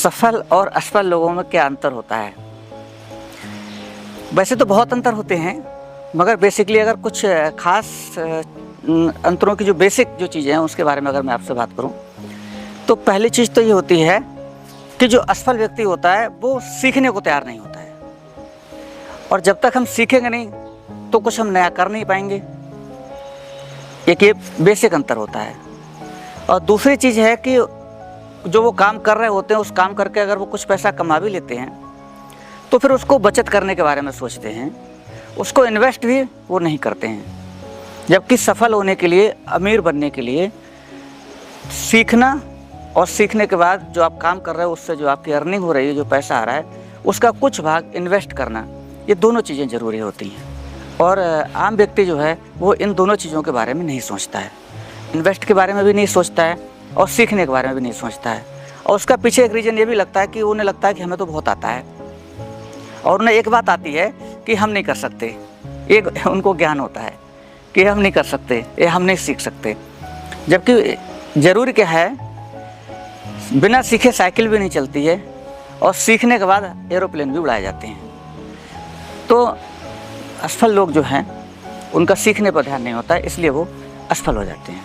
सफल और असफल लोगों में क्या अंतर होता है? वैसे तो बहुत अंतर होते हैं, मगर बेसिकली अगर कुछ खास अंतरों की जो बेसिक जो चीज़ें हैं उसके बारे में अगर मैं आपसे बात करूं, तो पहली चीज़ तो ये होती है कि जो असफल व्यक्ति होता है वो सीखने को तैयार नहीं होता है, और जब तक हम सीखेंगे नहीं तो कुछ हम नया कर नहीं पाएंगे। एक ये बेसिक अंतर होता है। और दूसरी चीज़ है कि जो वो काम कर रहे होते हैं, उस काम करके अगर वो कुछ पैसा कमा भी लेते हैं तो फिर उसको बचत करने के बारे में सोचते हैं, उसको इन्वेस्ट भी वो नहीं करते हैं। जबकि सफल होने के लिए, अमीर बनने के लिए सीखना और सीखने के बाद जो आप काम कर रहे हो उससे जो आपकी अर्निंग हो रही है, जो पैसा आ रहा है, उसका कुछ भाग इन्वेस्ट करना, ये दोनों चीज़ें ज़रूरी होती हैं। और आम व्यक्ति जो है वो इन दोनों चीज़ों के बारे में नहीं सोचता है। इन्वेस्ट के बारे में भी नहीं सोचता है और सीखने के बारे में भी नहीं सोचता है। और उसका पीछे एक रीज़न ये भी लगता है कि उन्हें लगता है कि हमें तो बहुत आता है, और उन्हें एक बात आती है कि हम नहीं कर सकते। एक उनको ज्ञान होता है कि हम नहीं कर सकते, ये हम नहीं सीख सकते। जबकि ज़रूरी क्या है, बिना सीखे साइकिल भी नहीं चलती है, और सीखने के बाद एरोप्लेन भी उड़ाए जाते हैं। तो असफल लोग जो हैं उनका सीखने पर ध्यान नहीं होता है, इसलिए वो असफल हो जाते हैं।